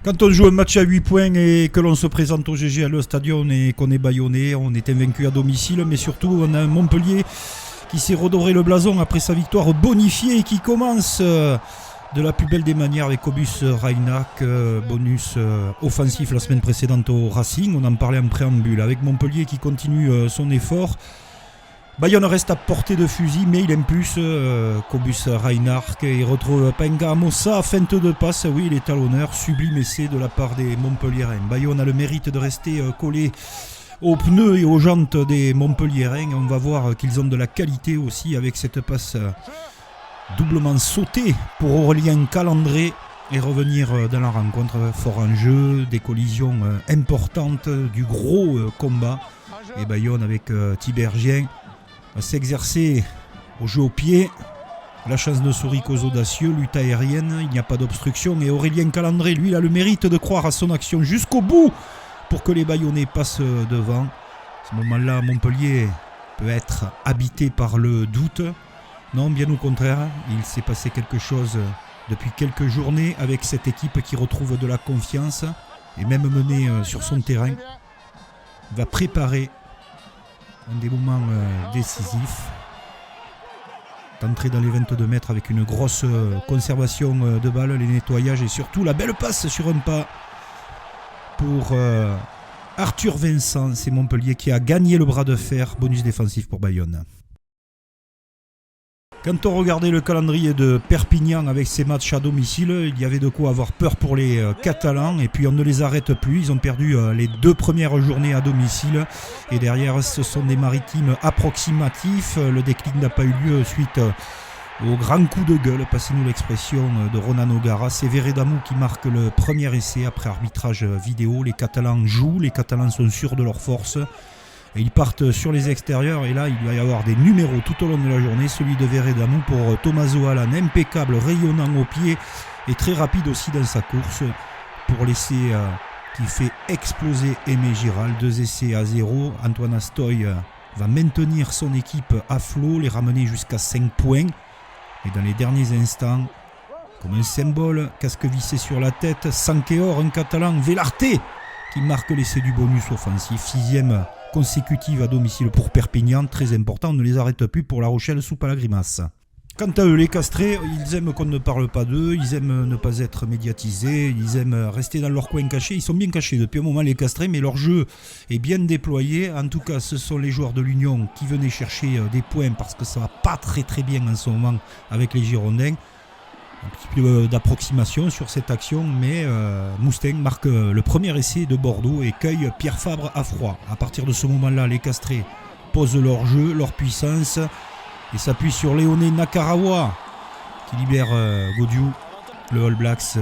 Quand on joue un match à 8 points et que l'on se présente au GG à le Stadion et qu'on est bâillonné, on est invaincu à domicile, mais surtout on a un Montpellier qui s'est redoré le blason après sa victoire bonifiée et qui commence de la plus belle des manières avec Cobus Reinach, bonus offensif la semaine précédente au Racing. On en parlait en préambule avec Montpellier qui continue son effort. Bayonne reste à portée de fusil, mais il aime plus Cobus Reinach et il retrouve Penga Amossa, feinte de passe, oui il est à l'honneur, sublime essai de la part des Montpelliérains. Bayonne a le mérite de rester collé aux pneus et aux jantes des Montpelliérains. On va voir qu'ils ont de la qualité aussi avec cette passe doublement sautée pour Aurélien Calandré et revenir dans la rencontre. Fort en jeu, des collisions importantes, du gros combat. Et Bayonne avec Tibergien s'exercer au jeu au pied. La chance ne sourit qu'aux audacieux, lutte aérienne, il n'y a pas d'obstruction. Et Aurélien Calandré, lui, il a le mérite de croire à son action jusqu'au bout pour que les Bayonnais passent devant. À ce moment-là, Montpellier peut être habité par le doute. Non, bien au contraire, il s'est passé quelque chose depuis quelques journées avec cette équipe qui retrouve de la confiance et même menée sur son terrain, va préparer un des moments décisifs, d'entrer dans les 22 mètres avec une grosse conservation de balles, les nettoyages et surtout la belle passe sur un pas pour Arthur Vincent. C'est Montpellier qui a gagné le bras de fer, bonus défensif pour Bayonne. Quand on regardait le calendrier de Perpignan avec ses matchs à domicile, il y avait de quoi avoir peur pour les Catalans et puis on ne les arrête plus. Ils ont perdu les 2 premières journées à domicile et derrière ce sont des maritimes approximatifs. Le déclic n'a pas eu lieu suite au grand coup de gueule, passez-nous l'expression, de Ronan O'Gara. C'est Veredamou qui marque le premier essai après arbitrage vidéo. Les Catalans jouent, les Catalans sont sûrs de leur force. Et ils partent sur les extérieurs et là il va y avoir des numéros tout au long de la journée. Celui de Veredamou pour Tommaso Alan, impeccable, rayonnant au pied et très rapide aussi dans sa course pour l'essai qui fait exploser Aimé Giral. 2 essais à 0. Antoine Astoy va maintenir son équipe à flot, les ramener jusqu'à 5 points. Et dans les derniers instants, comme un symbole, casque vissé sur la tête, Sankeor, un Catalan, Velarte qui marque l'essai du bonus offensif. 6e consécutive à domicile pour Perpignan, très important, on ne les arrête plus pour La Rochelle, soupe à la grimace. Quant à eux, les castrés, ils aiment qu'on ne parle pas d'eux, ils aiment ne pas être médiatisés, ils aiment rester dans leur coin caché. Ils sont bien cachés depuis un moment les castrés, mais leur jeu est bien déployé. En tout cas, ce sont les joueurs de l'Union qui venaient chercher des points parce que ça va pas très bien en ce moment avec les Girondins. Un petit peu d'approximation sur cette action, mais Moustin marque le premier essai de Bordeaux et cueille Pierre Fabre à froid. À partir de ce moment-là, les castrés posent leur jeu, leur puissance et s'appuient sur Léoné Nakarawa qui libère Godiou. Le All Blacks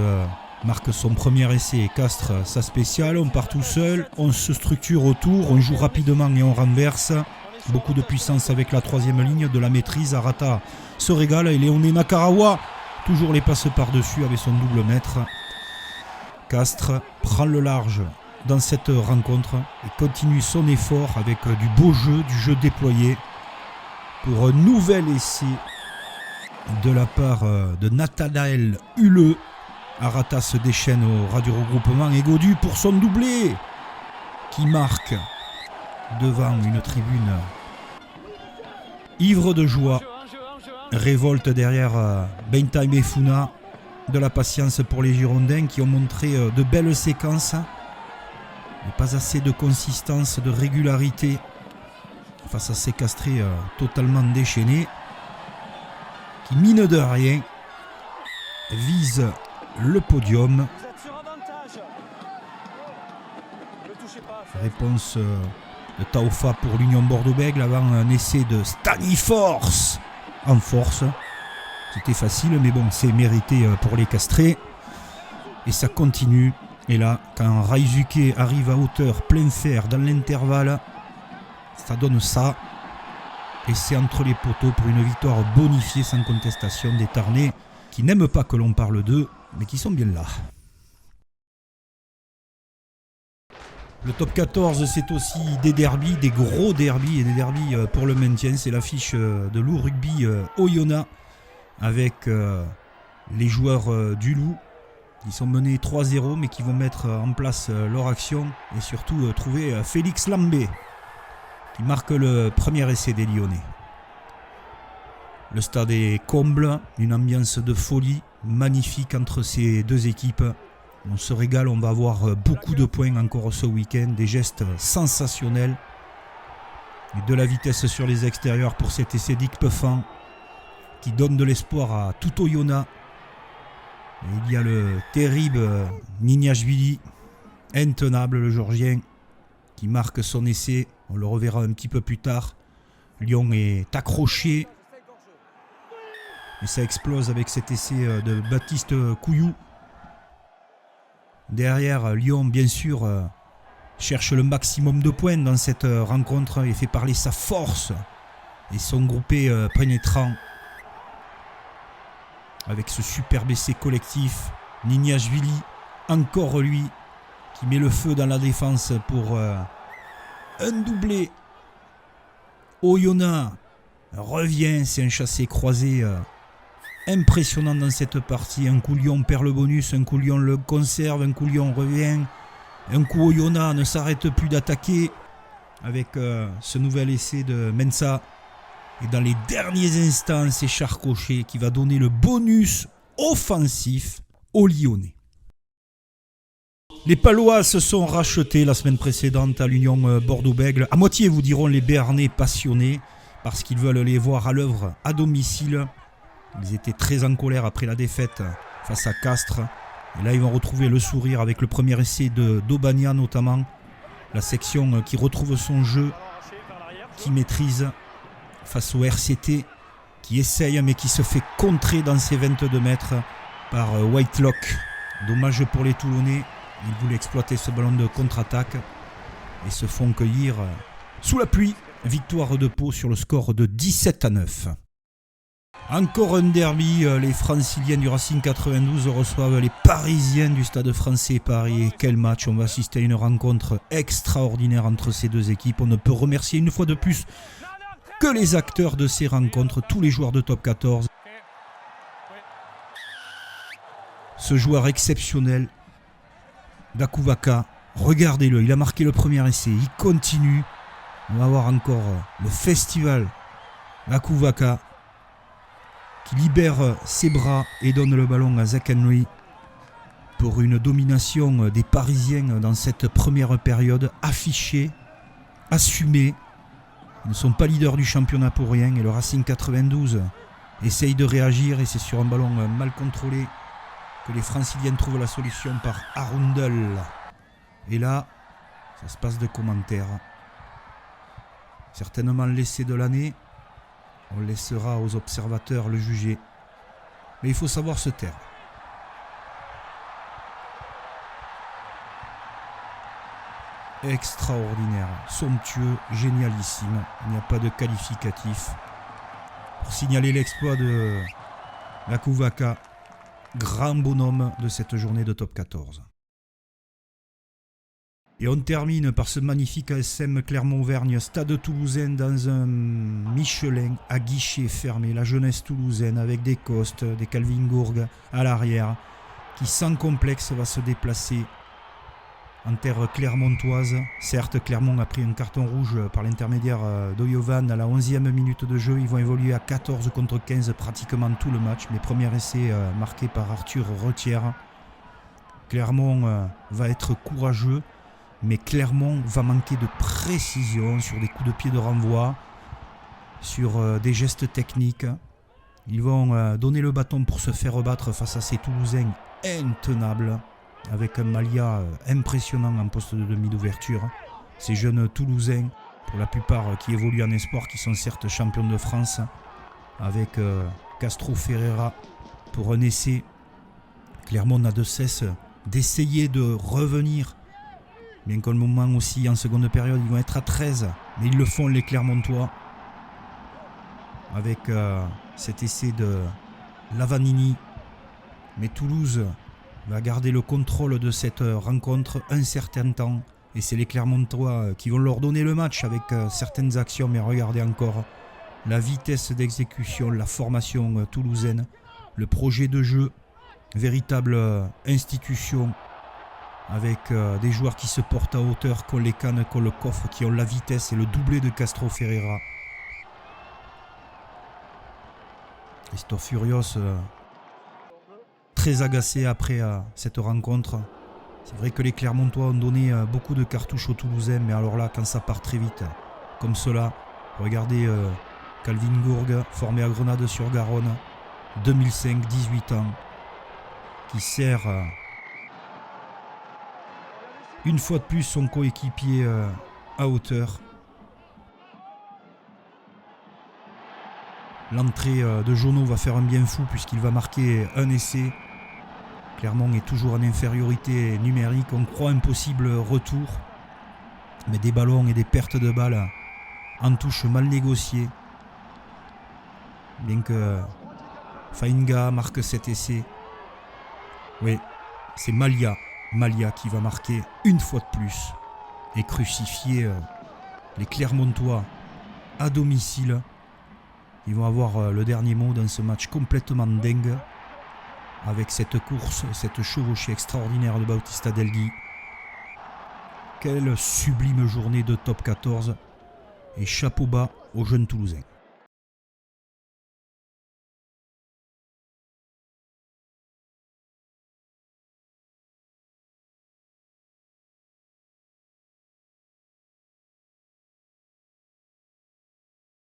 marque son premier essai et Castres sa spéciale. On part tout seul, on se structure autour, on joue rapidement et on renverse. Beaucoup de puissance avec la 3e ligne, de la maîtrise. Arata se régale et Léoné Nakarawa toujours les passes par-dessus avec son double maître. Castres prend le large dans cette rencontre et continue son effort avec du beau jeu, du jeu déployé pour un nouvel essai de la part de Nathanaël Huleux. Arata se déchaîne au ras du regroupement et Godiou pour son doublé qui marque devant une tribune ivre de joie. Révolte derrière Bentheim et Founa, de la patience pour les Girondins qui ont montré de belles séquences, mais pas assez de consistance, de régularité face à ces castrés totalement déchaînés qui, mine de rien, visent le podium. Réponse de Taufa pour l'Union Bordeaux-Bègles avant un essai de Staniforce en force. C'était facile, mais bon, c'est mérité pour les castrés. Et ça continue. Et là, quand Raizuke arrive à hauteur, plein fer, dans l'intervalle, ça donne ça. Et c'est entre les poteaux pour une victoire bonifiée sans contestation des Tarnais, qui n'aiment pas que l'on parle d'eux, mais qui sont bien là. Le top 14, c'est aussi des derbies, des gros derbies et des derbies pour le maintien. C'est l'affiche de Loup Rugby Oyonnax avec les joueurs du Loup Ils sont menés 3-0 mais qui vont mettre en place leur action et surtout trouver Félix Lambé qui marque le premier essai des Lyonnais. Le stade est comble, une ambiance de folie magnifique entre ces deux équipes. On se régale, on va avoir beaucoup de points encore ce week-end, des gestes sensationnels. Et de la vitesse sur les extérieurs pour cet essai d'Ikpefan qui donne de l'espoir à tout Oyonnax. Et il y a le terrible Nignashvili, intenable le Georgien, qui marque son essai. On le reverra un petit peu plus tard. Lyon est accroché. Et ça explose avec cet essai de Baptiste Couillou. Derrière, Lyon, bien sûr, cherche le maximum de points dans cette rencontre et fait parler sa force et son groupé pénétrant. Avec ce superbe essai collectif, Nignashvili, encore lui, qui met le feu dans la défense pour un doublé. Oyonnax revient, c'est un chassé-croisé impressionnant dans cette partie. Un coup Lyon perd le bonus, un coup Lyon le conserve, un coup Lyon revient. Un coup Oyonnax ne s'arrête plus d'attaquer avec ce nouvel essai de Mensah. Et dans les derniers instants, c'est Charcochet qui va donner le bonus offensif aux Lyonnais. Les Palois se sont rachetés la semaine précédente à l'Union Bordeaux-Bègles. À moitié, vous diront les Béarnais passionnés parce qu'ils veulent les voir à l'œuvre à domicile. Ils étaient très en colère après la défaite face à Castres. Et là, ils vont retrouver le sourire avec le premier essai d'Aubagna notamment. La section qui retrouve son jeu, qui maîtrise face au RCT, qui essaye mais qui se fait contrer dans ses 22 mètres par Whitelock. Dommage pour les Toulonnais. Ils voulaient exploiter ce ballon de contre-attaque et se font cueillir sous la pluie. Victoire de Pau sur le score de 17-9. Encore un derby, les Franciliens du Racing 92 reçoivent les Parisiens du Stade Français Paris. Et quel match, on va assister à une rencontre extraordinaire entre ces deux équipes. On ne peut remercier une fois de plus que les acteurs de ces rencontres, tous les joueurs de Top 14. Ce joueur exceptionnel, Dakouvaka, regardez-le, il a marqué le premier essai, il continue. On va voir encore le festival Dakouvaka qui libère ses bras et donne le ballon à Zach Henry pour une domination des Parisiens dans cette première période affichée, assumée. Ils ne sont pas leaders du championnat pour rien et le Racing 92 essaye de réagir et c'est sur un ballon mal contrôlé que les Franciliens trouvent la solution par Arundel. Et là, ça se passe de commentaires. Certainement l'essai de l'année. On laissera aux observateurs le juger. Mais il faut savoir se taire. Extraordinaire, somptueux, génialissime. Il n'y a pas de qualificatif. Pour signaler l'exploit de Dakouvaka, grand bonhomme de cette journée de Top 14. Et on termine par ce magnifique ASM Clermont-Auvergne, Stade Toulousain dans un Michelin à guichet fermé. La jeunesse toulousaine avec des Costes, des Calvin Gourgue à l'arrière, qui sans complexe va se déplacer en terre clermontoise. Certes, Clermont a pris un carton rouge par l'intermédiaire d'Oyovan à la 11e minute de jeu. Ils vont évoluer à 14 contre 15 pratiquement tout le match. Mais premier essai marqué par Arthur Retière. Clermont va être courageux. Mais Clermont va manquer de précision sur des coups de pied de renvoi, sur des gestes techniques. Ils vont donner le bâton pour se faire rebattre face à ces Toulousains intenables, avec un Malia impressionnant en poste de demi d'ouverture. Ces jeunes Toulousains, pour la plupart qui évoluent en espoir, qui sont certes champions de France, avec Castro Ferreira pour un essai. Clermont n'a de cesse d'essayer de revenir. Bien qu'au moment aussi, en seconde période, ils vont être à 13. Mais ils le font, les Clermontois. Avec cet essai de Lavanini. Mais Toulouse va garder le contrôle de cette rencontre un certain temps. Et c'est les Clermontois qui vont leur donner le match avec certaines actions. Mais regardez encore la vitesse d'exécution, la formation toulousaine, le projet de jeu. véritable institution avec des joueurs qui se portent à hauteur, qui ont les cannes, qui ont le coffre, qui ont la vitesse et le doublé de Castro Ferreira. Christophe Furios très agacé après cette rencontre. C'est vrai que les Clermontois ont donné beaucoup de cartouches aux Toulousains, mais alors là, quand ça part très vite, comme cela, regardez Calvin Gourgue, formé à Grenade-sur-Garonne, 2005, 18 ans, qui sert une fois de plus son coéquipier à hauteur. L'entrée de Jono va faire un bien fou puisqu'il va marquer un essai. Clermont est toujours en infériorité numérique. On croit un possible retour. Mais des ballons et des pertes de balles en touche mal négociées. Bien que Fainga marque cet essai. Oui, c'est Malia qui va marquer une fois de plus et crucifier les Clermontois à domicile. Ils vont avoir le dernier mot dans ce match complètement dingue avec cette course, cette chevauchée extraordinaire de Bautista Delgui. Quelle sublime journée de top 14 et chapeau bas aux jeunes Toulousains.